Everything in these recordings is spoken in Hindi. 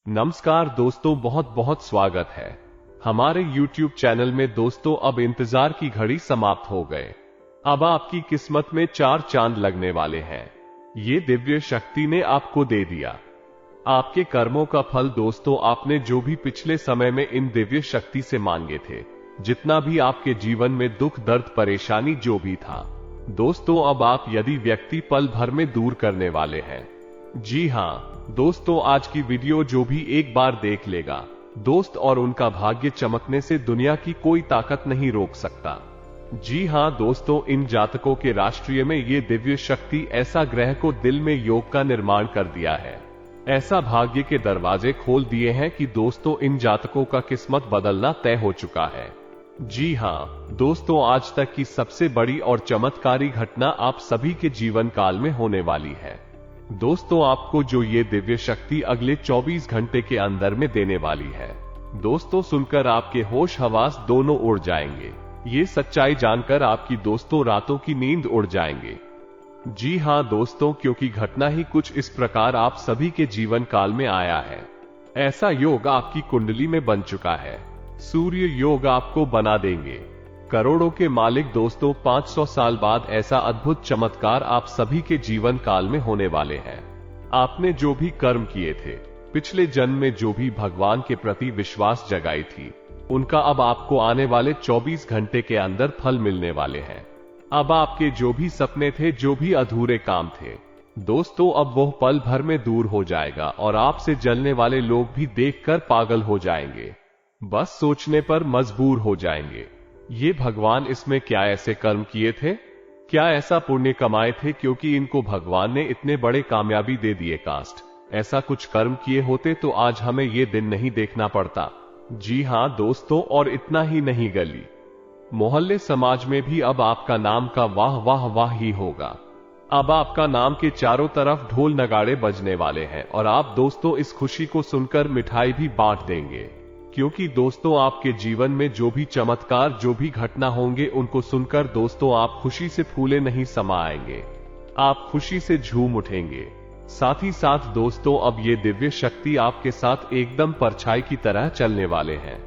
नमस्कार दोस्तों, बहुत बहुत स्वागत है हमारे YouTube चैनल में। दोस्तों, अब इंतजार की घड़ी समाप्त हो गए। अब आपकी किस्मत में 4 चांद लगने वाले हैं। ये दिव्य शक्ति ने आपको दे दिया आपके कर्मों का फल। दोस्तों, आपने जो भी पिछले समय में इन दिव्य शक्ति से मांगे थे, जितना भी आपके जीवन में दुख दर्द परेशानी जो भी था, दोस्तों अब आप यदि व्यक्ति पल भर में दूर करने वाले हैं। जी हां दोस्तों, आज की वीडियो जो भी एक बार देख लेगा दोस्त, और उनका भाग्य चमकने से दुनिया की कोई ताकत नहीं रोक सकता। जी हां दोस्तों, इन जातकों के राष्ट्रीय में ये दिव्य शक्ति ऐसा ग्रह को दिल में योग का निर्माण कर दिया है, ऐसा भाग्य के दरवाजे खोल दिए हैं कि दोस्तों इन जातकों का किस्मत बदलना तय हो चुका है। जी हां दोस्तों, आज तक की सबसे बड़ी और चमत्कारी घटना आप सभी के जीवन काल में होने वाली है। दोस्तों, आपको जो ये दिव्य शक्ति अगले 24 घंटे के अंदर में देने वाली है, दोस्तों सुनकर आपके होश हवास दोनों उड़ जाएंगे। ये सच्चाई जानकर आपकी दोस्तों रातों की नींद उड़ जाएंगे। जी हां दोस्तों, क्योंकि घटना ही कुछ इस प्रकार आप सभी के जीवन काल में आया है। ऐसा योग आपकी कुंडली में बन चुका है। सूर्य योग आपको बना देंगे करोड़ों के मालिक। दोस्तों, 500 साल बाद ऐसा अद्भुत चमत्कार आप सभी के जीवन काल में होने वाले हैं। आपने जो भी कर्म किए थे, पिछले जन्म में जो भी भगवान के प्रति विश्वास जगाई थी, उनका अब आपको आने वाले 24 घंटे के अंदर फल मिलने वाले हैं। अब आपके जो भी सपने थे, जो भी अधूरे काम थे, दोस्तों अब वो पल भर में दूर हो जाएगा और आपसे जलने वाले लोग भी देखकर पागल हो जाएंगे, बस सोचने पर मजबूर हो जाएंगे। ये भगवान इसमें क्या ऐसे कर्म किए थे, क्या ऐसा पुण्य कमाए थे, क्योंकि इनको भगवान ने इतने बड़े कामयाबी दे दिए। कास्ट ऐसा कुछ कर्म किए होते तो आज हमें ये दिन नहीं देखना पड़ता। जी हां दोस्तों, और इतना ही नहीं, गली मोहल्ले समाज में भी अब आपका नाम का वाह वाह वाह ही होगा। अब आपका नाम के चारों तरफ ढोल नगाड़े बजने वाले हैं और आप दोस्तों इस खुशी को सुनकर मिठाई भी बांट देंगे, क्योंकि दोस्तों आपके जीवन में जो भी चमत्कार, जो भी घटना होंगे, उनको सुनकर दोस्तों आप खुशी से फूले नहीं समा आएंगे, आप खुशी से झूम उठेंगे। साथ ही साथ दोस्तों अब ये दिव्य शक्ति आपके साथ एकदम परछाई की तरह चलने वाले हैं।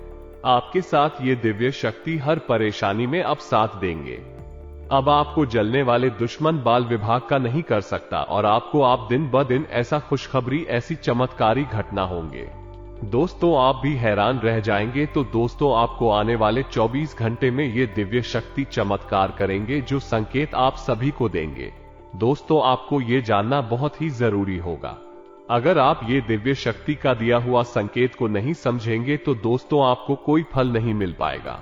आपके साथ ये दिव्य शक्ति हर परेशानी में अब साथ देंगे। अब आपको जलने वाले दुश्मन बाल विभाग का नहीं कर सकता और आपको आप दिन ब दिन ऐसा खुशखबरी, ऐसी चमत्कारी घटना होंगे, दोस्तों आप भी हैरान रह जाएंगे। तो दोस्तों आपको आने वाले 24 घंटे में ये दिव्य शक्ति चमत्कार करेंगे, जो संकेत आप सभी को देंगे। दोस्तों आपको ये जानना बहुत ही जरूरी होगा। अगर आप ये दिव्य शक्ति का दिया हुआ संकेत को नहीं समझेंगे तो दोस्तों आपको कोई फल नहीं मिल पाएगा।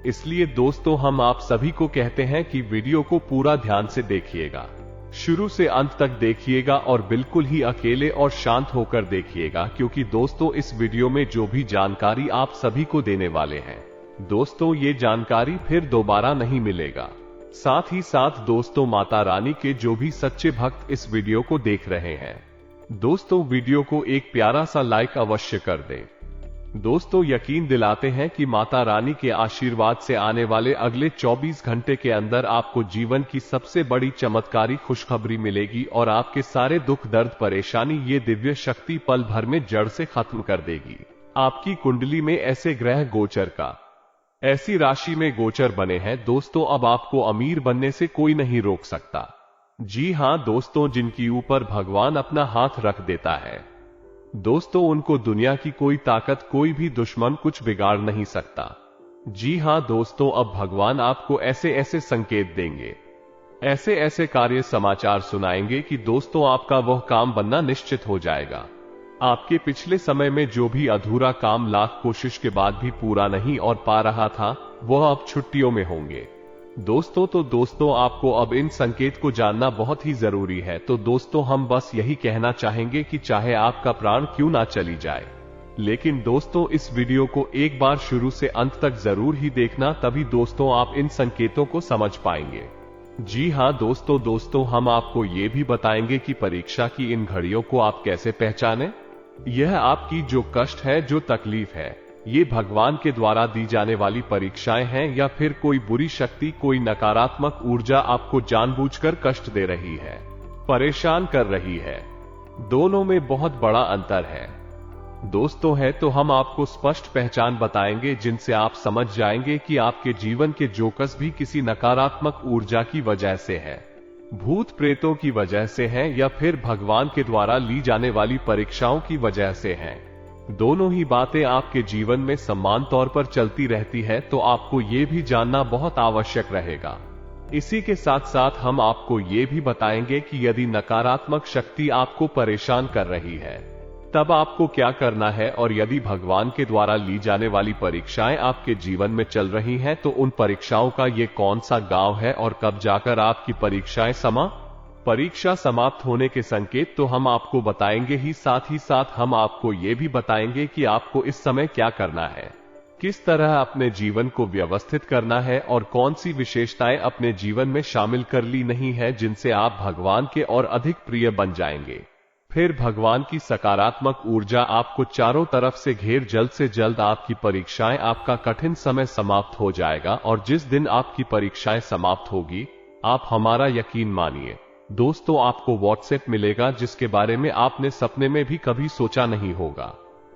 इसलिए दोस्तों हम आप सभी को कहते हैं कि वीडियो को पूरा ध्यान से देखिएगा, शुरू से अंत तक देखिएगा और बिल्कुल ही अकेले और शांत होकर देखिएगा, क्योंकि दोस्तों इस वीडियो में जो भी जानकारी आप सभी को देने वाले हैं, दोस्तों ये जानकारी फिर दोबारा नहीं मिलेगा। साथ ही साथ दोस्तों माता रानी के जो भी सच्चे भक्त इस वीडियो को देख रहे हैं, दोस्तों वीडियो को एक प्यारा सा लाइक अवश्य कर दें। दोस्तों यकीन दिलाते हैं कि माता रानी के आशीर्वाद से आने वाले अगले 24 घंटे के अंदर आपको जीवन की सबसे बड़ी चमत्कारी खुशखबरी मिलेगी और आपके सारे दुख दर्द परेशानी ये दिव्य शक्ति पल भर में जड़ से खत्म कर देगी। आपकी कुंडली में ऐसे ग्रह गोचर का, ऐसी राशि में गोचर बने हैं दोस्तों, अब आपको अमीर बनने से कोई नहीं रोक सकता। जी हां दोस्तों, जिनकी ऊपर भगवान अपना हाथ रख देता है, दोस्तों उनको दुनिया की कोई ताकत, कोई भी दुश्मन कुछ बिगाड़ नहीं सकता। जी हां दोस्तों, अब भगवान आपको ऐसे ऐसे संकेत देंगे, ऐसे ऐसे कार्य समाचार सुनाएंगे कि दोस्तों आपका वह काम बनना निश्चित हो जाएगा। आपके पिछले समय में जो भी अधूरा काम लाख कोशिश के बाद भी पूरा नहीं और पा रहा था, वह अब छुट्टियों में होंगे दोस्तों। तो दोस्तों आपको अब इन संकेत को जानना बहुत ही जरूरी है। तो दोस्तों हम बस यही कहना चाहेंगे कि चाहे आपका प्राण क्यों ना चली जाए, लेकिन दोस्तों इस वीडियो को एक बार शुरू से अंत तक जरूर ही देखना, तभी दोस्तों आप इन संकेतों को समझ पाएंगे। जी हां दोस्तों हम आपको ये भी बताएंगे कि परीक्षा की इन घड़ियों को आप कैसे पहचानें। यह आपकी जो कष्ट है, जो तकलीफ है, ये भगवान के द्वारा दी जाने वाली परीक्षाएं हैं या फिर कोई बुरी शक्ति, कोई नकारात्मक ऊर्जा आपको जानबूझकर कष्ट दे रही है, परेशान कर रही है। दोनों में बहुत बड़ा अंतर है। दोस्तों है तो हम आपको स्पष्ट पहचान बताएंगे जिनसे आप समझ जाएंगे कि आपके जीवन के जोकस भी किसी नकारात्मक ऊर्जा की वजह से है, भूत प्रेतों की वजह से हैं या फिर भगवान के द्वारा ली जाने वाली परीक्षाओं की वजह से हैं। दोनों ही बातें आपके जीवन में समान तौर पर चलती रहती है, तो आपको ये भी जानना बहुत आवश्यक रहेगा। इसी के साथ साथ हम आपको ये भी बताएंगे कि यदि नकारात्मक शक्ति आपको परेशान कर रही है तब आपको क्या करना है, और यदि भगवान के द्वारा ली जाने वाली परीक्षाएं आपके जीवन में चल रही हैं तो उन परीक्षाओं का ये कौन सा गांव है और कब जाकर आपकी परीक्षा समाप्त होने के संकेत तो हम आपको बताएंगे ही साथ हम आपको ये भी बताएंगे कि आपको इस समय क्या करना है, किस तरह अपने जीवन को व्यवस्थित करना है और कौन सी विशेषताएं अपने जीवन में शामिल कर ली नहीं है जिनसे आप भगवान के और अधिक प्रिय बन जाएंगे। फिर भगवान की सकारात्मक ऊर्जा आपको चारों तरफ से घेर, जल्द से जल्द आपकी परीक्षाएं, आपका कठिन समय समाप्त हो जाएगा। और जिस दिन आपकी परीक्षाएं समाप्त होगी, आप हमारा यकीन मानिए दोस्तों, आपको व्हाट्सएप मिलेगा जिसके बारे में आपने सपने में भी कभी सोचा नहीं होगा।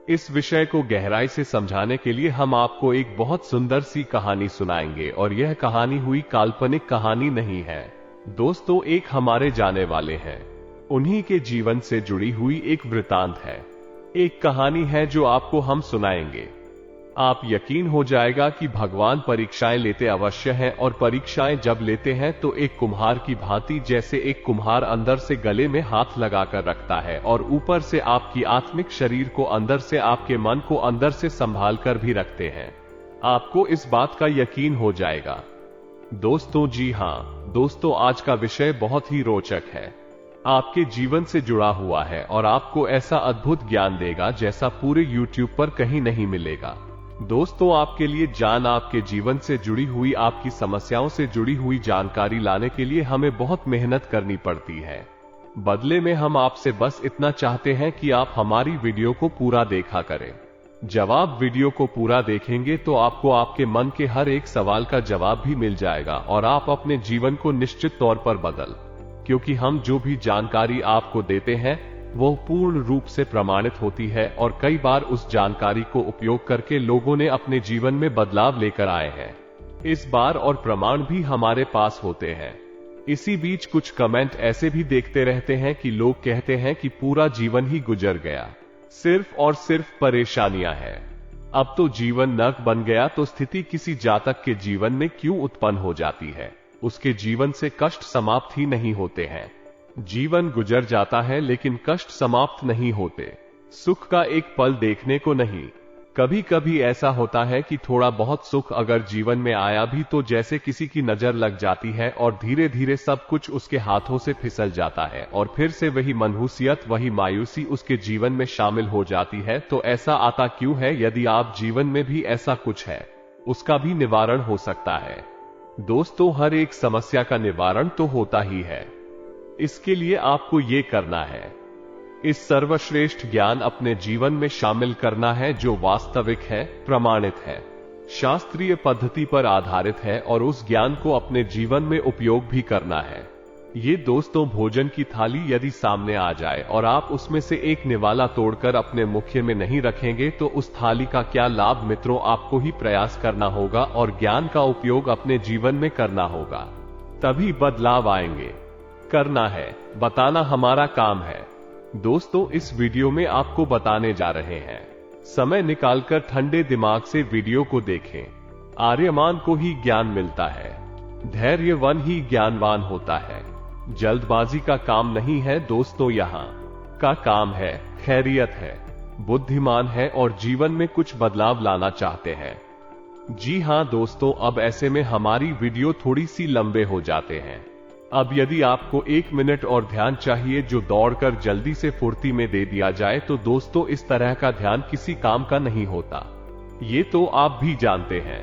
इस विषय को गहराई से समझाने के लिए हम आपको एक बहुत सुंदर सी कहानी सुनाएंगे, और यह कहानी हुई काल्पनिक कहानी नहीं है दोस्तों, एक हमारे जाने वाले हैं उन्हीं के जीवन से जुड़ी हुई एक वृतांत है, एक कहानी है जो आपको हम सुनाएंगे। आप यकीन हो जाएगा कि भगवान परीक्षाएं लेते अवश्य हैं, और परीक्षाएं जब लेते हैं तो एक कुम्हार की भांति, जैसे एक कुम्हार अंदर से गले में हाथ लगाकर रखता है और ऊपर से आपकी आत्मिक शरीर को अंदर से, आपके मन को अंदर से संभाल कर भी रखते हैं। आपको इस बात का यकीन हो जाएगा दोस्तों। जी हां दोस्तों, आज का विषय बहुत ही रोचक है, आपके जीवन से जुड़ा हुआ है और आपको ऐसा अद्भुत ज्ञान देगा जैसा पूरे YouTube पर कहीं नहीं मिलेगा। दोस्तों, आपके लिए आपके जीवन से जुड़ी हुई, आपकी समस्याओं से जुड़ी हुई जानकारी लाने के लिए हमें बहुत मेहनत करनी पड़ती है। बदले में हम आपसे बस इतना चाहते हैं कि आप हमारी वीडियो को पूरा देखा करें। जब आप वीडियो को पूरा देखेंगे तो आपको आपके मन के हर एक सवाल का जवाब भी मिल जाएगा और आप अपने जीवन को निश्चित तौर पर क्योंकि हम जो भी जानकारी आपको देते हैं वो पूर्ण रूप से प्रमाणित होती है, और कई बार उस जानकारी को उपयोग करके लोगों ने अपने जीवन में बदलाव लेकर आए हैं। इस बार और प्रमाण भी हमारे पास होते हैं। इसी बीच कुछ कमेंट ऐसे भी देखते रहते हैं कि लोग कहते हैं कि पूरा जीवन ही गुजर गया, सिर्फ और सिर्फ परेशानियां हैं, अब तो जीवन नर्क बन गया। तो स्थिति किसी जातक के जीवन में क्यों उत्पन्न हो जाती है? उसके जीवन से कष्ट समाप्त ही नहीं होते हैं। जीवन गुजर जाता है लेकिन कष्ट समाप्त नहीं होते, सुख का एक पल देखने को नहीं। कभी कभी ऐसा होता है कि थोड़ा बहुत सुख अगर जीवन में आया भी तो जैसे किसी की नजर लग जाती है और धीरे धीरे सब कुछ उसके हाथों से फिसल जाता है और फिर से वही मनहूसियत, वही मायूसी उसके जीवन में शामिल हो जाती है। तो ऐसा आता क्यों है? यदि आप जीवन में भी ऐसा कुछ है, उसका भी निवारण हो सकता है। दोस्तों, हर एक समस्या का निवारण तो होता ही है। इसके लिए आपको ये करना है, इस सर्वश्रेष्ठ ज्ञान अपने जीवन में शामिल करना है जो वास्तविक है, प्रमाणित है, शास्त्रीय पद्धति पर आधारित है, और उस ज्ञान को अपने जीवन में उपयोग भी करना है। ये दोस्तों, भोजन की थाली यदि सामने आ जाए और आप उसमें से एक निवाला तोड़कर अपने मुख्य में नहीं रखेंगे तो उस थाली का क्या लाभ? मित्रों, आपको ही प्रयास करना होगा और ज्ञान का उपयोग अपने जीवन में करना होगा, तभी बदलाव आएंगे। करना है, बताना हमारा काम है। दोस्तों, इस वीडियो में आपको बताने जा रहे हैं, समय निकालकर ठंडे दिमाग से वीडियो को देखें। आर्यमान को ही ज्ञान मिलता है, धैर्यवान ही ज्ञानवान होता है। जल्दबाजी का काम नहीं है दोस्तों, यहाँ का काम है खैरियत है, बुद्धिमान है और जीवन में कुछ बदलाव लाना चाहते हैं। जी हां दोस्तों, अब ऐसे में हमारी वीडियो थोड़ी सी लंबे हो जाते हैं। अब यदि आपको 1 मिनट और ध्यान चाहिए जो दौड़कर जल्दी से फुर्ती में दे दिया जाए तो दोस्तों, इस तरह का ध्यान किसी काम का नहीं होता। ये तो आप भी जानते हैं,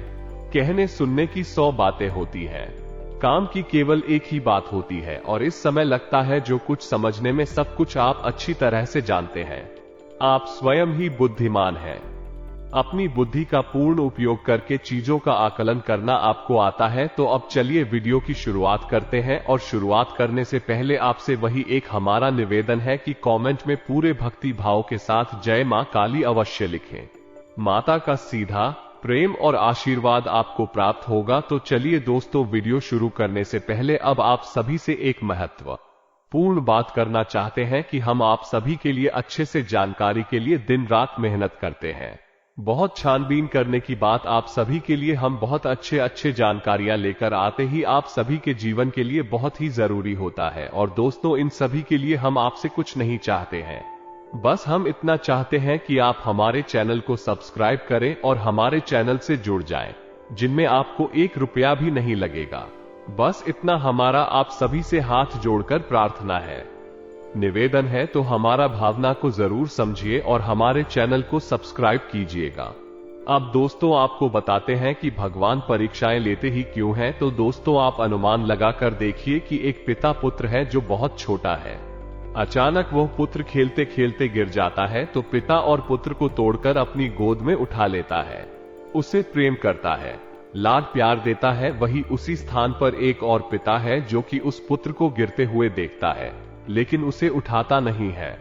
कहने सुनने की 100 बातें होती हैं, काम की केवल एक ही बात होती है, और इस समय लगता है जो कुछ समझने में सब कुछ आप अच्छी तरह से जानते हैं। आप स्वयं ही बुद्धिमान हैं। अपनी बुद्धि का पूर्ण उपयोग करके चीजों का आकलन करना आपको आता है। तो अब चलिए वीडियो की शुरुआत करते हैं। और शुरुआत करने से पहले आपसे वही एक हमारा निवेदन है कि कमेंट में पूरे भक्ति भाव के साथ जय मां काली अवश्य लिखें। माता का सीधा प्रेम और आशीर्वाद आपको प्राप्त होगा। तो चलिए दोस्तों, वीडियो शुरू करने से पहले अब आप सभी से एक महत्वपूर्ण बात करना चाहते हैं कि हम आप सभी के लिए अच्छे से जानकारी के लिए दिन रात मेहनत करते हैं। बहुत छानबीन करने की बात आप सभी के लिए हम बहुत अच्छे जानकारियां लेकर आते ही आप सभी के जीवन के लिए बहुत ही जरूरी होता है। और दोस्तों, इन सभी के लिए हम आपसे कुछ नहीं चाहते हैं, बस हम इतना चाहते हैं कि आप हमारे चैनल को सब्सक्राइब करें और हमारे चैनल से जुड़ जाएं, जिनमें आपको 1 रुपया भी नहीं लगेगा। बस इतना हमारा आप सभी से हाथ जोड़कर प्रार्थना है, निवेदन है। तो हमारा भावना को जरूर समझिए और हमारे चैनल को सब्सक्राइब कीजिएगा। अब दोस्तों, आपको बताते हैं कि भगवान परीक्षाएं लेते ही क्यों हैं। तो दोस्तों, आप अनुमान लगाकर देखिए कि एक पिता पुत्र है जो बहुत छोटा है। अचानक वह पुत्र खेलते खेलते गिर जाता है तो पिता और पुत्र को तोड़कर अपनी गोद में उठा लेता है, उसे प्रेम करता है, लाड प्यार देता है। वही उसी स्थान पर एक और पिता है जो कि उस पुत्र को गिरते हुए देखता है, लेकिन उसे उठाता नहीं है,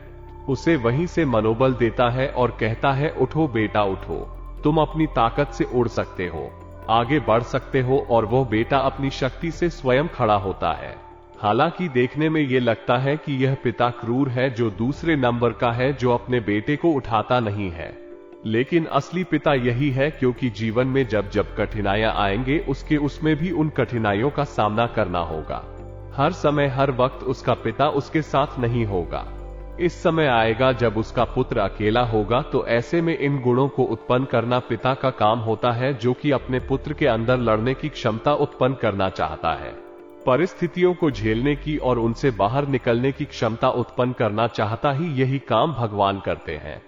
उसे वहीं से मनोबल देता है और कहता है, उठो बेटा उठो, तुम अपनी ताकत से उड़ सकते हो, आगे बढ़ सकते हो। और वह बेटा अपनी शक्ति से स्वयं खड़ा होता है। हालांकि देखने में यह लगता है कि यह पिता क्रूर है जो दूसरे नंबर का है, जो अपने बेटे को उठाता नहीं है, लेकिन असली पिता यही है, क्योंकि जीवन में जब जब कठिनाइयां आएंगे उसमें भी उन कठिनाइयों का सामना करना होगा। हर समय हर वक्त उसका पिता उसके साथ नहीं होगा। इस समय आएगा जब उसका पुत्र अकेला होगा। तो ऐसे में इन गुणों को उत्पन्न करना पिता का काम होता है, जो कि अपने पुत्र के अंदर लड़ने की क्षमता उत्पन्न करना चाहता है, परिस्थितियों को झेलने की और उनसे बाहर निकलने की क्षमता उत्पन्न करना चाहता ही यही काम भगवान करते हैं।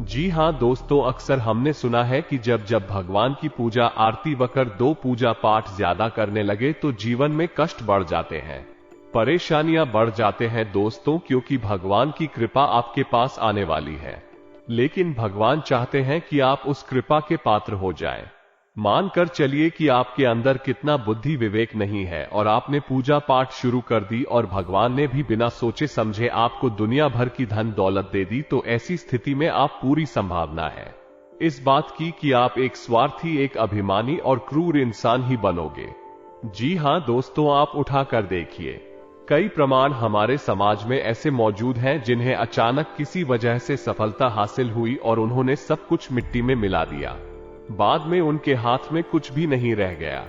जी हां दोस्तों, अक्सर हमने सुना है कि जब जब भगवान की पूजा आरती वकर 2 पूजा पाठ ज्यादा करने लगे तो जीवन में कष्ट बढ़ जाते हैं, परेशानियां बढ़ जाते हैं दोस्तों, क्योंकि भगवान की कृपा आपके पास आने वाली है। लेकिन भगवान चाहते हैं कि आप उस कृपा के पात्र हो जाएं। मानकर चलिए कि आपके अंदर कितना बुद्धि विवेक नहीं है और आपने पूजा पाठ शुरू कर दी और भगवान ने भी बिना सोचे समझे आपको दुनिया भर की धन दौलत दे दी। तो ऐसी स्थिति में आप पूरी संभावना है इस बात की कि आप एक स्वार्थी, एक अभिमानी और क्रूर इंसान ही बनोगे। जी हां दोस्तों, आप उठाकर देखिए, कई प्रमाण हमारे समाज में ऐसे मौजूद हैं जिन्हें अचानक किसी वजह से सफलता हासिल हुई और उन्होंने सब कुछ मिट्टी में मिला दिया। बाद में उनके हाथ में कुछ भी नहीं रह गया,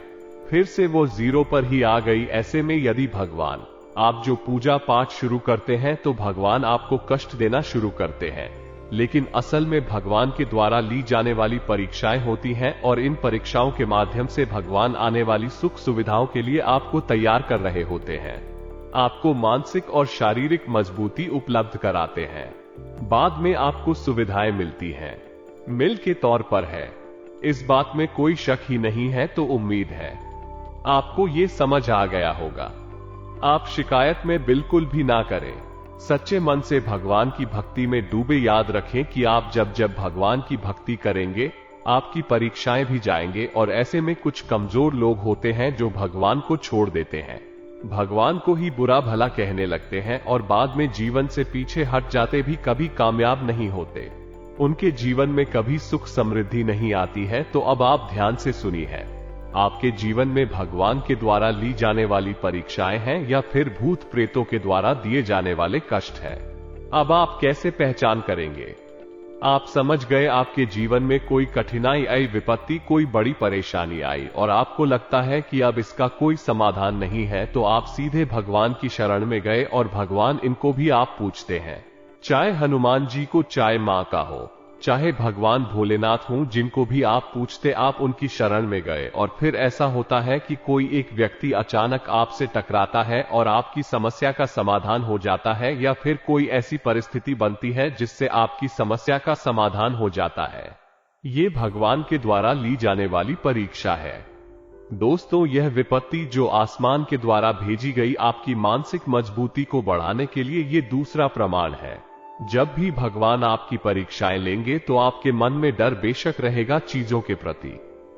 फिर से वो जीरो पर ही आ गई। ऐसे में यदि भगवान आप जो पूजा पाठ शुरू करते हैं तो भगवान आपको कष्ट देना शुरू करते हैं, लेकिन असल में भगवान के द्वारा ली जाने वाली परीक्षाएं होती हैं और इन परीक्षाओं के माध्यम से भगवान आने वाली सुख सुविधाओं के लिए आपको तैयार कर रहे होते हैं, आपको मानसिक और शारीरिक मजबूती उपलब्ध कराते हैं। बाद में आपको सुविधाएं मिलती हैं, मिल के तौर पर है, इस बात में कोई शक ही नहीं है। तो उम्मीद है आपको ये समझ आ गया होगा। आप शिकायत में बिल्कुल भी ना करें, सच्चे मन से भगवान की भक्ति में डूबे। याद रखें कि आप जब जब भगवान की भक्ति करेंगे आपकी परीक्षाएं भी जाएंगे। और ऐसे में कुछ कमजोर लोग होते हैं जो भगवान को छोड़ देते हैं, भगवान को ही बुरा भला कहने लगते हैं और बाद में जीवन से पीछे हट जाते, भी कभी कामयाब नहीं होते, उनके जीवन में कभी सुख समृद्धि नहीं आती है। तो अब आप ध्यान से सुनिए, आपके जीवन में भगवान के द्वारा ली जाने वाली परीक्षाएं हैं या फिर भूत प्रेतों के द्वारा दिए जाने वाले कष्ट है। अब आप कैसे पहचान करेंगे? आप समझ गए, आपके जीवन में कोई कठिनाई आई, विपत्ति, कोई बड़ी परेशानी आई और आपको लगता है कि अब इसका कोई समाधान नहीं है, तो आप सीधे भगवान की शरण में गए और भगवान इनको भी आप पूछते हैं, चाहे हनुमान जी को, चाहे मां का हो, चाहे भगवान भोलेनाथ हों, जिनको भी आप पूछते आप उनकी शरण में गए। और फिर ऐसा होता है कि कोई एक व्यक्ति अचानक आपसे टकराता है और आपकी समस्या का समाधान हो जाता है, या फिर कोई ऐसी परिस्थिति बनती है जिससे आपकी समस्या का समाधान हो जाता है। ये भगवान के द्वारा ली जाने वाली परीक्षा है दोस्तों। यह विपत्ति जो आसमान के द्वारा भेजी गई आपकी मानसिक मजबूती को बढ़ाने के लिए, ये दूसरा प्रमाण है। जब भी भगवान आपकी परीक्षाएं लेंगे तो आपके मन में डर बेशक रहेगा चीजों के प्रति,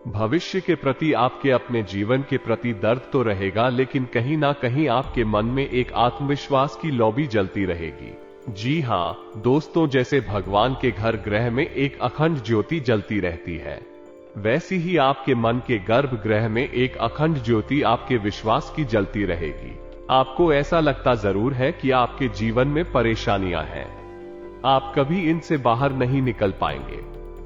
भविष्य के प्रति, आपके अपने जीवन के प्रति दर्द तो रहेगा, लेकिन कहीं ना कहीं आपके मन में एक आत्मविश्वास की लौ भी जलती रहेगी। जी हाँ दोस्तों, जैसे भगवान के घर गृह में एक अखंड ज्योति जलती रहती है, वैसी ही आपके मन के गर्भगृह में एक अखंड ज्योति आपके विश्वास की जलती रहेगी। आपको ऐसा लगता जरूर है कि आपके जीवन में परेशानियां हैं, आप कभी इनसे बाहर नहीं निकल पाएंगे,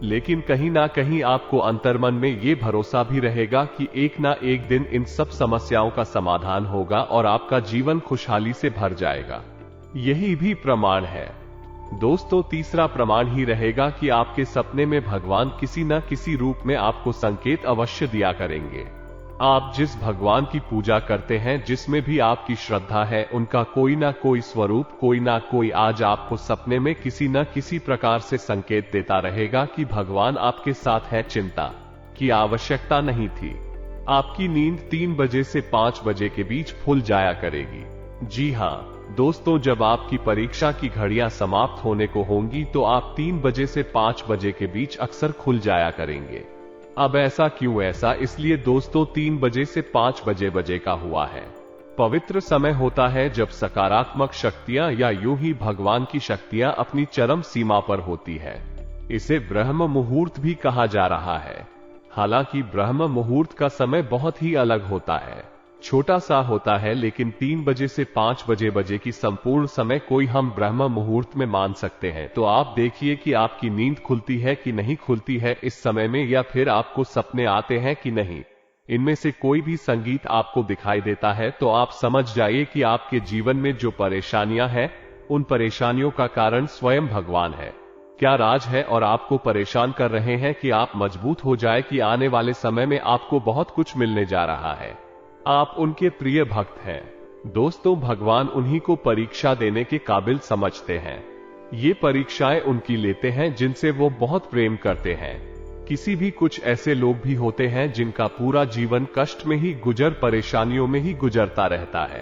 लेकिन कहीं ना कहीं आपको अंतर्मन में ये भरोसा भी रहेगा कि एक ना एक दिन इन सब समस्याओं का समाधान होगा और आपका जीवन खुशहाली से भर जाएगा। यही भी प्रमाण है दोस्तों। तीसरा प्रमाण ही रहेगा कि आपके सपने में भगवान किसी न किसी रूप में आपको संकेत अवश्य दिया करेंगे। आप जिस भगवान की पूजा करते हैं, जिसमें भी आपकी श्रद्धा है, उनका कोई ना कोई स्वरूप, कोई ना कोई आज आपको सपने में किसी न किसी प्रकार से संकेत देता रहेगा कि भगवान आपके साथ है, चिंता की आवश्यकता नहीं थी। आपकी नींद 3 बजे से 5 बजे के बीच खुल जाया करेगी। जी हाँ दोस्तों, जब आपकी परीक्षा की घड़ियां समाप्त होने को होंगी तो आप 3 बजे से 5 बजे के बीच अक्सर खुल जाया करेंगे। अब ऐसा क्यों? ऐसा इसलिए दोस्तों 3 बजे से 5 बजे का हुआ है पवित्र समय होता है जब सकारात्मक शक्तियां या यूं ही भगवान की शक्तियां अपनी चरम सीमा पर होती है। इसे ब्रह्म मुहूर्त भी कहा जा रहा है। हालांकि ब्रह्म मुहूर्त का समय बहुत ही अलग होता है, छोटा सा होता है, लेकिन 3 बजे से 5 बजे की संपूर्ण समय कोई हम ब्रह्म मुहूर्त में मान सकते हैं। तो आप देखिए कि आपकी नींद खुलती है कि नहीं खुलती है इस समय में, या फिर आपको सपने आते हैं कि नहीं। इनमें से कोई भी संगीत आपको दिखाई देता है तो आप समझ जाइए कि आपके जीवन में जो परेशानियां हैं, उन परेशानियों का कारण स्वयं भगवान है। क्या राज है और आपको परेशान कर रहे हैं कि आप मजबूत हो जाए कि आने वाले समय में आपको बहुत कुछ मिलने जा रहा है। आप उनके प्रिय भक्त हैं दोस्तों। भगवान उन्हीं को परीक्षा देने के काबिल समझते हैं। ये परीक्षाएं उनकी लेते हैं जिनसे वो बहुत प्रेम करते हैं। किसी भी कुछ ऐसे लोग भी होते हैं जिनका पूरा जीवन कष्ट में ही परेशानियों में ही गुजरता रहता है।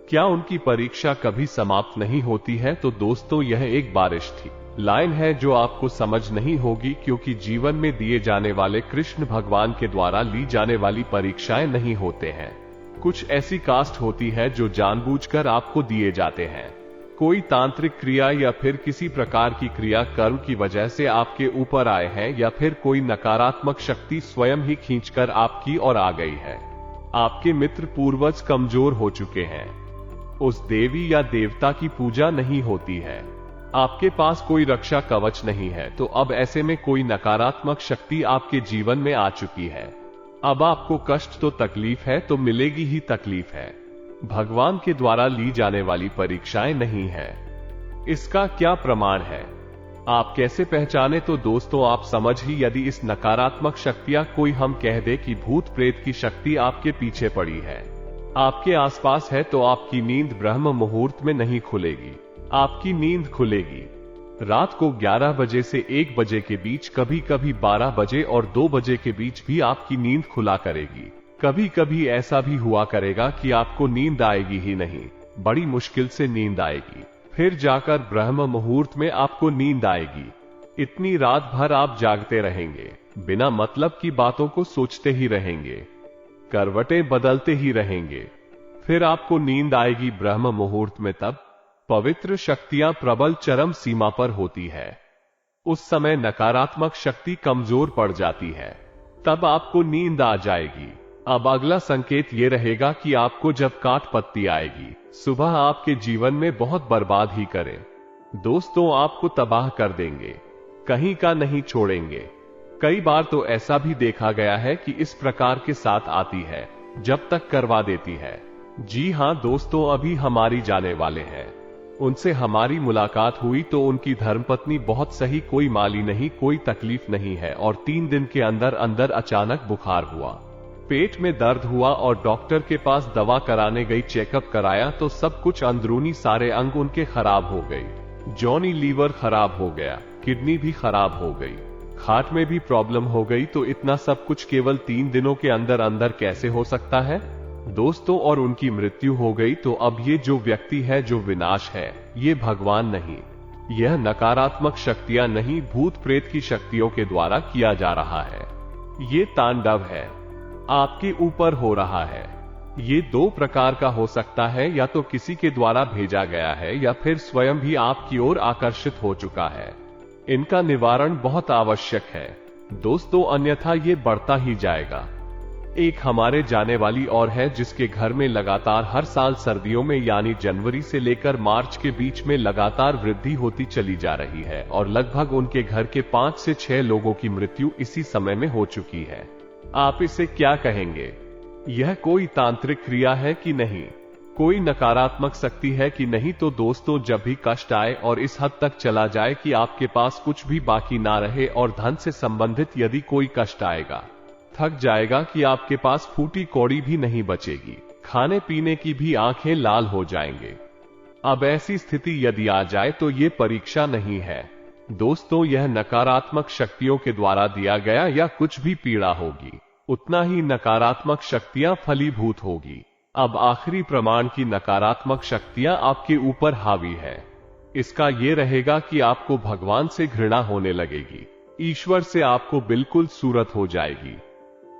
क्या उनकी परीक्षा कभी समाप्त नहीं होती है? तो दोस्तों यह एक बारिश थी लाइन है जो आपको समझ नहीं होगी, क्योंकि जीवन में दिए जाने वाले कृष्ण भगवान के द्वारा ली जाने वाली परीक्षाएं नहीं होते हैं। कुछ ऐसी कास्ट होती है जो जानबूझकर आपको दिए जाते हैं। कोई तांत्रिक क्रिया या फिर किसी प्रकार की क्रिया कर्म की वजह से आपके ऊपर आए हैं, या फिर कोई नकारात्मक शक्ति स्वयं ही खींचकर आपकी ओर आ गई है। आपके मित्र पूर्वज कमजोर हो चुके हैं, उस देवी या देवता की पूजा नहीं होती है, आपके पास कोई रक्षा कवच नहीं है। तो अब ऐसे में कोई नकारात्मक शक्ति आपके जीवन में आ चुकी है। अब आपको कष्ट तो तकलीफ है, तो मिलेगी ही तकलीफ है। भगवान के द्वारा ली जाने वाली परीक्षाएं नहीं है। इसका क्या प्रमाण है? आप कैसे पहचाने? तो दोस्तों आप समझ ही, यदि इस नकारात्मक शक्तियां कोई हम कह दे कि भूत प्रेत की शक्ति आपके पीछे पड़ी है, आपके आसपास है, तो आपकी नींद ब्रह्म मुहूर्त में नहीं खुलेगी। आपकी नींद खुलेगी रात को 11 बजे से 1 बजे के बीच, कभी कभी 12 बजे और 2 बजे के बीच भी आपकी नींद खुला करेगी। कभी कभी ऐसा भी हुआ करेगा कि आपको नींद आएगी ही नहीं, बड़ी मुश्किल से नींद आएगी, फिर जाकर ब्रह्म मुहूर्त में आपको नींद आएगी। इतनी रात भर आप जागते रहेंगे, बिना मतलब की बातों को सोचते ही रहेंगे, करवटें बदलते ही रहेंगे, फिर आपको नींद आएगी ब्रह्म मुहूर्त में। तब पवित्र शक्तियां प्रबल चरम सीमा पर होती है। उस समय नकारात्मक शक्ति कमजोर पड़ जाती है, तब आपको नींद आ जाएगी। अब अगला संकेत यह रहेगा कि आपको जब काट पत्ती आएगी, सुबह आपके जीवन में बहुत बर्बाद ही करें दोस्तों, आपको तबाह कर देंगे, कहीं का नहीं छोड़ेंगे। कई बार तो ऐसा भी देखा गया है कि इस प्रकार के साथ आती है, जब तक करवा देती है। जी हां दोस्तों, अभी हमारी जाने वाले हैं, उनसे हमारी मुलाकात हुई तो उनकी धर्मपत्नी बहुत सही, कोई माली नहीं, कोई तकलीफ नहीं है, और 3 दिन के अंदर अंदर अचानक बुखार हुआ, पेट में दर्द हुआ और डॉक्टर के पास दवा कराने गई, चेकअप कराया तो सब कुछ अंदरूनी सारे अंग उनके खराब हो गई। जॉनी लीवर खराब हो गया, किडनी भी खराब हो गई, हार्ट में भी प्रॉब्लम हो गई। तो इतना सब कुछ केवल 3 दिनों के अंदर अंदर कैसे हो सकता है दोस्तों? और उनकी मृत्यु हो गई। तो अब ये जो व्यक्ति है, जो विनाश है, ये भगवान नहीं, यह नकारात्मक शक्तियां नहीं, भूत प्रेत की शक्तियों के द्वारा किया जा रहा है। ये तांडव है, आपके ऊपर हो रहा है। ये दो प्रकार का हो सकता है, या तो किसी के द्वारा भेजा गया है या फिर स्वयं भी आपकी ओर आकर्षित हो चुका है। इनका निवारण बहुत आवश्यक है दोस्तों, अन्यथा ये बढ़ता ही जाएगा। एक हमारे जाने वाली और है जिसके घर में लगातार हर साल सर्दियों में यानी जनवरी से लेकर मार्च के बीच में लगातार वृद्धि होती चली जा रही है और लगभग उनके घर के 5 से 6 लोगों की मृत्यु इसी समय में हो चुकी है। आप इसे क्या कहेंगे? यह कोई तांत्रिक क्रिया है कि नहीं? कोई नकारात्मक शक्ति है कि नहीं? तो दोस्तों, जब भी कष्ट आए और इस हद तक चला जाए कि आपके पास कुछ भी बाकी ना रहे और धन से संबंधित यदि कोई कष्ट आएगा, थक जाएगा कि आपके पास फूटी कौड़ी भी नहीं बचेगी, खाने पीने की भी आंखें लाल हो जाएंगे। अब ऐसी स्थिति यदि आ जाए तो ये परीक्षा नहीं है दोस्तों, यह नकारात्मक शक्तियों के द्वारा दिया गया या कुछ भी पीड़ा होगी, उतना ही नकारात्मक शक्तियां फलीभूत होगी। अब आखिरी प्रमाण की नकारात्मक शक्तियां आपके ऊपर हावी है, इसका यह रहेगा कि आपको भगवान से घृणा होने लगेगी, ईश्वर से आपको बिल्कुल सूरत हो जाएगी।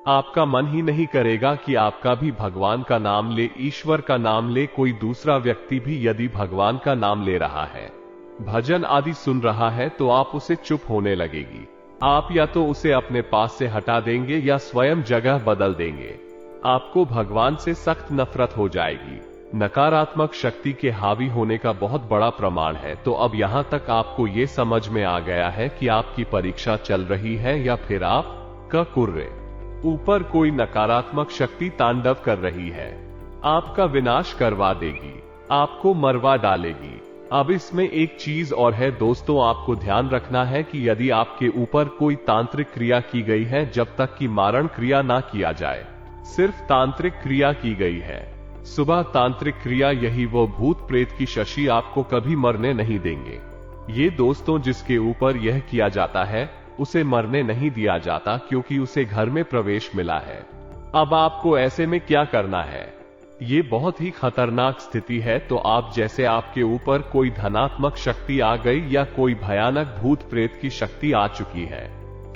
आपका मन ही नहीं करेगा कि आपका भी भगवान का नाम ले, ईश्वर का नाम ले। कोई दूसरा व्यक्ति भी यदि भगवान का नाम ले रहा है, भजन आदि सुन रहा है, तो आप उसे चुप होने लगेगी। आप या तो उसे अपने पास से हटा देंगे या स्वयं जगह बदल देंगे। आपको भगवान से सख्त नफरत हो जाएगी। नकारात्मक शक्ति के हावी होने का बहुत बड़ा प्रमाण है। तो अब यहां तक आपको ये समझ में आ गया है कि आपकी परीक्षा चल रही है या फिर आप का कुर्रे ऊपर कोई नकारात्मक शक्ति तांडव कर रही है, आपका विनाश करवा देगी, आपको मरवा डालेगी। अब इसमें एक चीज और है दोस्तों, आपको ध्यान रखना है कि यदि आपके ऊपर कोई तांत्रिक क्रिया की गई है, जब तक कि मारण क्रिया ना किया जाए, सिर्फ तांत्रिक क्रिया की गई है, सुबह तांत्रिक क्रिया, यही वो भूत प्रेत की शशि आपको कभी मरने नहीं देंगे। ये दोस्तों, जिसके ऊपर यह किया जाता है उसे मरने नहीं दिया जाता, क्योंकि उसे घर में प्रवेश मिला है। अब आपको ऐसे में क्या करना है? ये बहुत ही खतरनाक स्थिति है। तो आप जैसे आपके ऊपर कोई धनात्मक शक्ति आ गई या कोई भयानक भूत प्रेत की शक्ति आ चुकी है,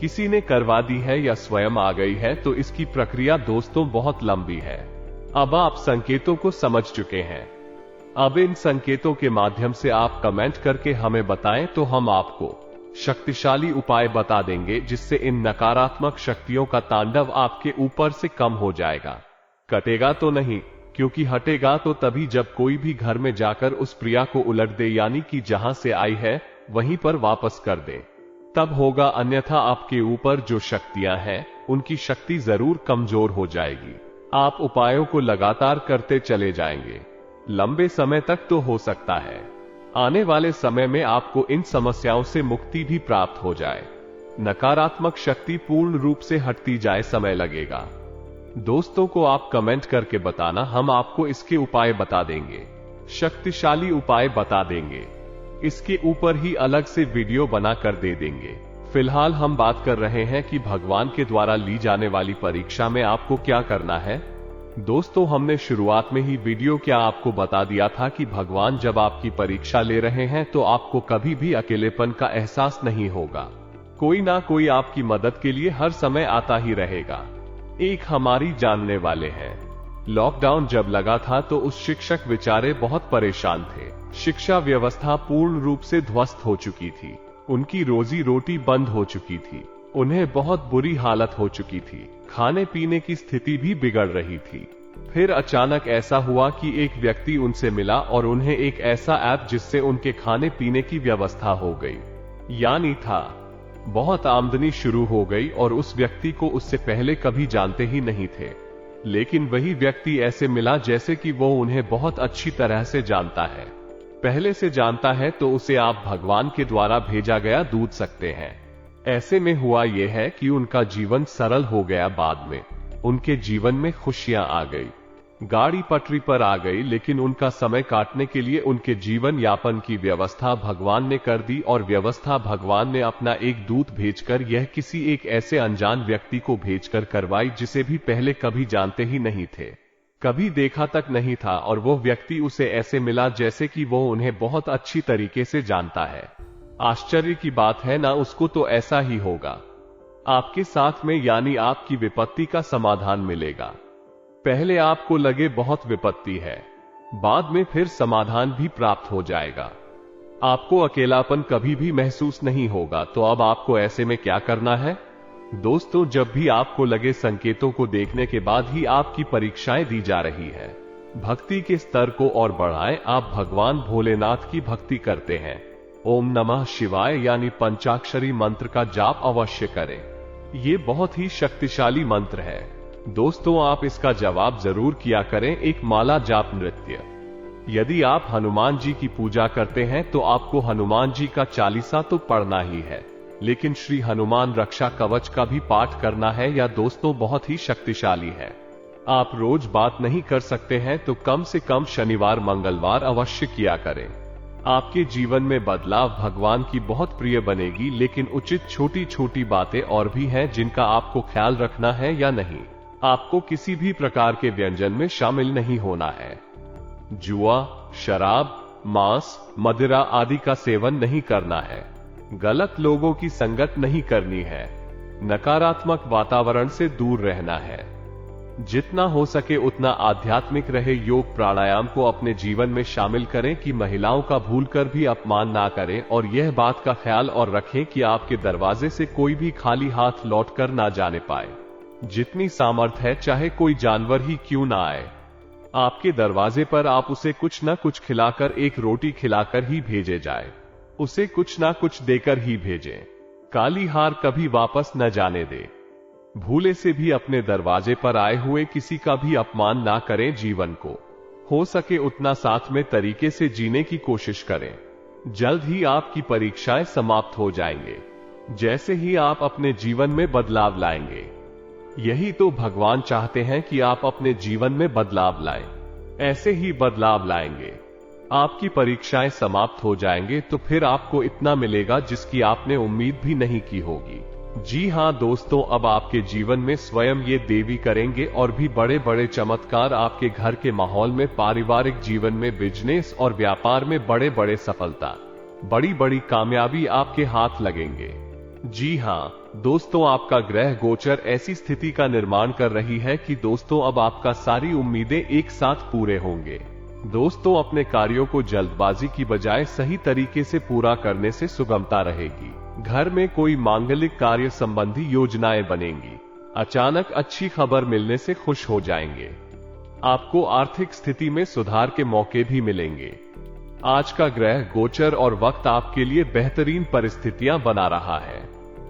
किसी ने करवा दी है या स्वयं आ गई है, तो इसकी प्रक्रिया दोस्तों बहुत लंबी है। अब आप संकेतों को समझ चुके हैं। अब इन संकेतों के माध्यम से आप कमेंट करके हमें बताएं, तो हम आपको शक्तिशाली उपाय बता देंगे जिससे इन नकारात्मक शक्तियों का तांडव आपके ऊपर से कम हो जाएगा। कटेगा तो नहीं, क्योंकि हटेगा तो तभी जब कोई भी घर में जाकर उस प्रिया को उलट दे, यानी कि जहां से आई है वहीं पर वापस कर दे, तब होगा। अन्यथा आपके ऊपर जो शक्तियां हैं उनकी शक्ति जरूर कमजोर हो जाएगी। आप उपायों को लगातार करते चले जाएंगे, लंबे समय तक तो हो सकता है आने वाले समय में आपको इन समस्याओं से मुक्ति भी प्राप्त हो जाए, नकारात्मक शक्ति पूर्ण रूप से हटती जाए, समय लगेगा। दोस्तों को आप कमेंट करके बताना, हम आपको इसके उपाय बता देंगे, शक्तिशाली उपाय बता देंगे, इसके ऊपर ही अलग से वीडियो बनाकर दे देंगे। फिलहाल हम बात कर रहे हैं कि भगवान के द्वारा ली जाने वाली परीक्षा में आपको क्या करना है। दोस्तों, हमने शुरुआत में ही वीडियो क्या आपको बता दिया था कि भगवान जब आपकी परीक्षा ले रहे हैं तो आपको कभी भी अकेलेपन का एहसास नहीं होगा, कोई ना कोई आपकी मदद के लिए हर समय आता ही रहेगा। एक हमारी जानने वाले हैं, लॉकडाउन जब लगा था तो उस शिक्षक बेचारे बहुत परेशान थे। शिक्षा व्यवस्था पूर्ण रूप से ध्वस्त हो चुकी थी, उनकी रोजी रोटी बंद हो चुकी थी, उन्हें बहुत बुरी हालत हो चुकी थी, खाने पीने की स्थिति भी बिगड़ रही थी। फिर अचानक ऐसा हुआ कि एक व्यक्ति उनसे मिला और उन्हें एक ऐसा ऐप जिससे उनके खाने पीने की व्यवस्था हो गई, यानी था बहुत आमदनी शुरू हो गई। और उस व्यक्ति को उससे पहले कभी जानते ही नहीं थे, लेकिन वही व्यक्ति ऐसे मिला जैसे कि वो उन्हें बहुत अच्छी तरह से जानता है, पहले से जानता है, तो उसे आप भगवान के द्वारा भेजा गया दूध सकते हैं। ऐसे में हुआ यह है कि उनका जीवन सरल हो गया, बाद में उनके जीवन में खुशियां आ गई, गाड़ी पटरी पर आ गई। लेकिन उनका समय काटने के लिए उनके जीवन यापन की व्यवस्था भगवान ने कर दी, और व्यवस्था भगवान ने अपना एक दूत भेजकर यह किसी एक ऐसे अनजान व्यक्ति को भेजकर करवाई जिसे भी पहले कभी जानते ही नहीं थे, कभी देखा तक नहीं था। और वो व्यक्ति उसे ऐसे मिला जैसे कि वो उन्हें बहुत अच्छी तरीके से जानता है। आश्चर्य की बात है ना, उसको तो ऐसा ही होगा। आपके साथ में यानी आपकी विपत्ति का समाधान मिलेगा। पहले आपको लगे बहुत विपत्ति है, बाद में फिर समाधान भी प्राप्त हो जाएगा। आपको अकेलापन कभी भी महसूस नहीं होगा। तो अब आपको ऐसे में क्या करना है दोस्तों? जब भी आपको लगे संकेतों को देखने के बाद ही आपकी परीक्षाएं दी जा रही है, भक्ति के स्तर को और बढ़ाएं। आप भगवान भोलेनाथ की भक्ति करते हैं, ओम नमः शिवाय यानी पंचाक्षरी मंत्र का जाप अवश्य करें। ये बहुत ही शक्तिशाली मंत्र है दोस्तों, आप इसका जवाब जरूर किया करें। एक माला जाप नृत्य। यदि आप हनुमान जी की पूजा करते हैं तो आपको हनुमान जी का चालीसा तो पढ़ना ही है, लेकिन श्री हनुमान रक्षा कवच का भी पाठ करना है। यह दोस्तों बहुत ही शक्तिशाली है। आप रोज बात नहीं कर सकते हैं तो कम से कम शनिवार मंगलवार अवश्य किया करें। आपके जीवन में बदलाव भगवान की बहुत प्रिय बनेगी, लेकिन उचित छोटी छोटी बातें और भी हैं जिनका आपको ख्याल रखना है या नहीं। आपको किसी भी प्रकार के व्यंजन में शामिल नहीं होना है। जुआ, शराब, मांस, मदिरा आदि का सेवन नहीं करना है। गलत लोगों की संगत नहीं करनी है। नकारात्मक वातावरण से दूर रहना है। जितना हो सके उतना आध्यात्मिक रहे। योग प्राणायाम को अपने जीवन में शामिल करें कि महिलाओं का भूलकर भी अपमान ना करें, और यह बात का ख्याल और रखें कि आपके दरवाजे से कोई भी खाली हाथ लौटकर ना जाने पाए। जितनी सामर्थ है चाहे कोई जानवर ही क्यों ना आए, आपके दरवाजे पर आप उसे कुछ न कुछ खिलाकर, एक रोटी खिलाकर ही भेजे जाए। उसे कुछ ना कुछ देकर ही भेजें। काली हार कभी वापस न जाने दे। भूले से भी अपने दरवाजे पर आए हुए किसी का भी अपमान ना करें। जीवन को हो सके उतना साथ में तरीके से जीने की कोशिश करें। जल्द ही आपकी परीक्षाएं समाप्त हो जाएंगे, जैसे ही आप अपने जीवन में बदलाव लाएंगे। यही तो भगवान चाहते हैं कि आप अपने जीवन में बदलाव लाएं। ऐसे ही बदलाव लाएंगे, आपकी परीक्षाएं समाप्त हो जाएंगे तो फिर आपको इतना मिलेगा जिसकी आपने उम्मीद भी नहीं की होगी। जी हां दोस्तों, अब आपके जीवन में स्वयं ये देवी करेंगे और भी बड़े बड़े चमत्कार। आपके घर के माहौल में, पारिवारिक जीवन में, बिजनेस और व्यापार में बड़े बड़े सफलता, बड़ी बड़ी कामयाबी आपके हाथ लगेंगे। जी हां दोस्तों, आपका ग्रह गोचर ऐसी स्थिति का निर्माण कर रही है कि दोस्तों अब आपका सारी उम्मीदें एक साथ पूरे होंगे। दोस्तों, अपने कार्यों को जल्दबाजी की बजाय सही तरीके से पूरा करने से सुगमता रहेगी। घर में कोई मांगलिक कार्य संबंधी योजनाएं बनेंगी। अचानक अच्छी खबर मिलने से खुश हो जाएंगे। आपको आर्थिक स्थिति में सुधार के मौके भी मिलेंगे। आज का ग्रह गोचर और वक्त आपके लिए बेहतरीन परिस्थितियां बना रहा है।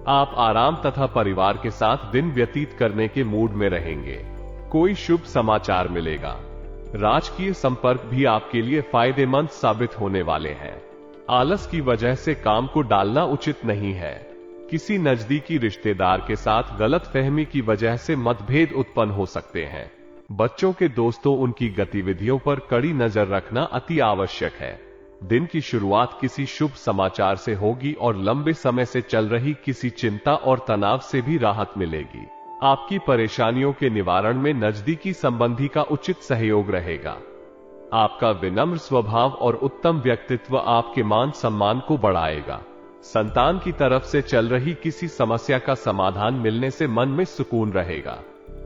आप आराम तथा परिवार के साथ दिन व्यतीत करने के मूड में रहेंगे। कोई शुभ समाचार मिलेगा। राजकीय संपर्क भी आपके लिए फायदेमंद साबित होने वाले हैं। आलस की वजह से काम को डालना उचित नहीं है। किसी नजदीकी रिश्तेदार के साथ गलतफहमी की वजह से मतभेद उत्पन्न हो सकते हैं। बच्चों के दोस्तों, उनकी गतिविधियों पर कड़ी नजर रखना अति आवश्यक है। दिन की शुरुआत किसी शुभ समाचार से होगी और लंबे समय से चल रही किसी चिंता और तनाव से भी राहत मिलेगी। आपकी परेशानियों के निवारण में नजदीकी संबंधी का उचित सहयोग रहेगा। आपका विनम्र स्वभाव और उत्तम व्यक्तित्व आपके मान सम्मान को बढ़ाएगा। संतान की तरफ से चल रही किसी समस्या का समाधान मिलने से मन में सुकून रहेगा।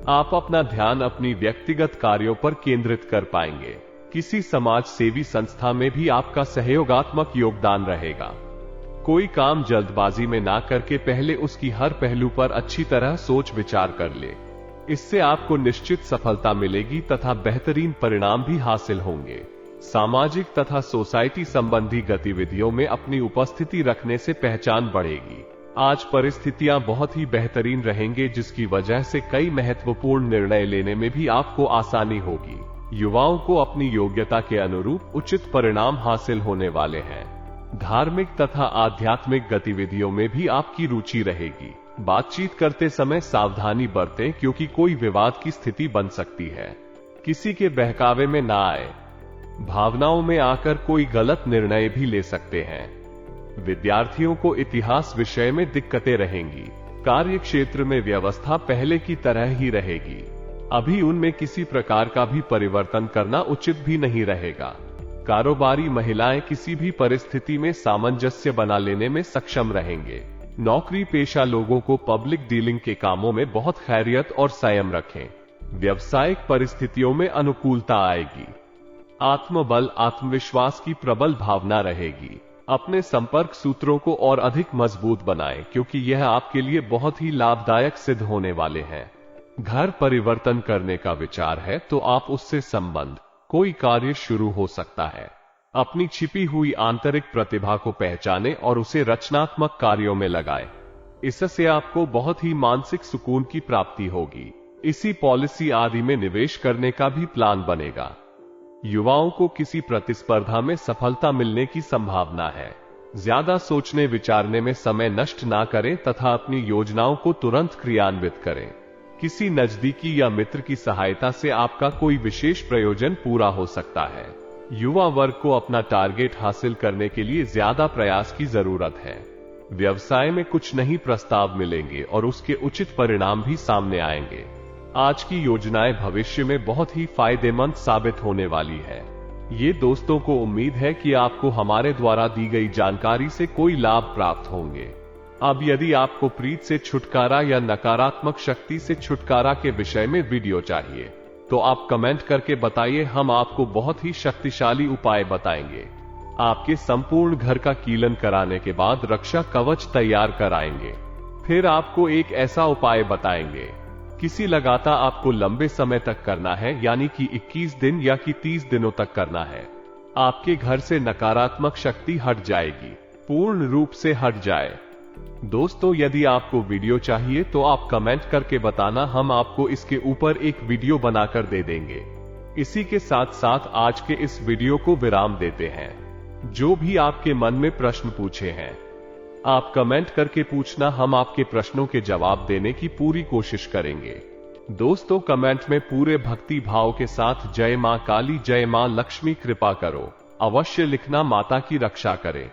आप अपना ध्यान अपनी व्यक्तिगत कार्यों पर केंद्रित कर पाएंगे। किसी समाज सेवी संस्था में भी आपका सहयोगात्मक योगदान रहेगा। कोई काम जल्दबाजी में ना करके पहले उसकी हर पहलू पर अच्छी तरह सोच विचार कर ले। इससे आपको निश्चित सफलता मिलेगी तथा बेहतरीन परिणाम भी हासिल होंगे। सामाजिक तथा सोसाइटी संबंधी गतिविधियों में अपनी उपस्थिति रखने से पहचान बढ़ेगी। आज परिस्थितियां बहुत ही बेहतरीन रहेंगे, जिसकी वजह से कई महत्वपूर्ण निर्णय लेने में भी आपको आसानी होगी। युवाओं को अपनी योग्यता के अनुरूप उचित परिणाम हासिल होने वाले हैं। धार्मिक तथा आध्यात्मिक गतिविधियों में भी आपकी रुचि रहेगी। बातचीत करते समय सावधानी बरतें, क्योंकि कोई विवाद की स्थिति बन सकती है। किसी के बहकावे में ना आए। भावनाओं में आकर कोई गलत निर्णय भी ले सकते हैं। विद्यार्थियों को इतिहास विषय में दिक्कतें रहेंगी। कार्य क्षेत्र में व्यवस्था पहले की तरह ही रहेगी। अभी उनमें किसी प्रकार का भी परिवर्तन करना उचित भी नहीं रहेगा। कारोबारी महिलाएं किसी भी परिस्थिति में सामंजस्य बना लेने में सक्षम रहेंगे। नौकरी पेशा लोगों को पब्लिक डीलिंग के कामों में बहुत खैरियत और संयम रखें। व्यावसायिक परिस्थितियों में अनुकूलता आएगी। आत्मबल आत्मविश्वास की प्रबल भावना रहेगी। अपने संपर्क सूत्रों को और अधिक मजबूत बनाएं, क्योंकि यह आपके लिए बहुत ही लाभदायक सिद्ध होने वाले हैं। घर परिवर्तन करने का विचार है तो आप उससे संबंध कोई कार्य शुरू हो सकता है। अपनी छिपी हुई आंतरिक प्रतिभा को पहचानें और उसे रचनात्मक कार्यों में लगाएं। इससे आपको बहुत ही मानसिक सुकून की प्राप्ति होगी। इसी पॉलिसी आदि में निवेश करने का भी प्लान बनेगा। युवाओं को किसी प्रतिस्पर्धा में सफलता मिलने की संभावना है। ज्यादा सोचने विचारने में समय नष्ट ना करें तथा अपनी योजनाओं को तुरंत क्रियान्वित करें। किसी नजदीकी या मित्र की सहायता से आपका कोई विशेष प्रयोजन पूरा हो सकता है। युवा वर्ग को अपना टारगेट हासिल करने के लिए ज्यादा प्रयास की जरूरत है। व्यवसाय में कुछ नई प्रस्ताव मिलेंगे और उसके उचित परिणाम भी सामने आएंगे। आज की योजनाएं भविष्य में बहुत ही फायदेमंद साबित होने वाली है। ये दोस्तों को उम्मीद है कि आपको हमारे द्वारा दी गई जानकारी से कोई लाभ प्राप्त होंगे। अब यदि आपको प्रीत से छुटकारा या नकारात्मक शक्ति से छुटकारा के विषय में वीडियो चाहिए तो आप कमेंट करके बताइए। हम आपको बहुत ही शक्तिशाली उपाय बताएंगे। आपके संपूर्ण घर का कीलन कराने के बाद रक्षा कवच तैयार कराएंगे। फिर आपको एक ऐसा उपाय बताएंगे किसी लगातार आपको लंबे समय तक करना है, यानी कि 21 दिन या कि 30 दिनों तक करना है। आपके घर से नकारात्मक शक्ति हट जाएगी, पूर्ण रूप से हट जाए। दोस्तों, यदि आपको वीडियो चाहिए तो आप कमेंट करके बताना, हम आपको इसके ऊपर एक वीडियो बनाकर दे देंगे। इसी के साथ साथ आज के इस वीडियो को विराम देते हैं। जो भी आपके मन में प्रश्न पूछे हैं आप कमेंट करके पूछना, हम आपके प्रश्नों के जवाब देने की पूरी कोशिश करेंगे। दोस्तों, कमेंट में पूरे भक्ति भाव के साथ जय मां काली, जय मां लक्ष्मी कृपा करो अवश्य लिखना। माता की रक्षा करें।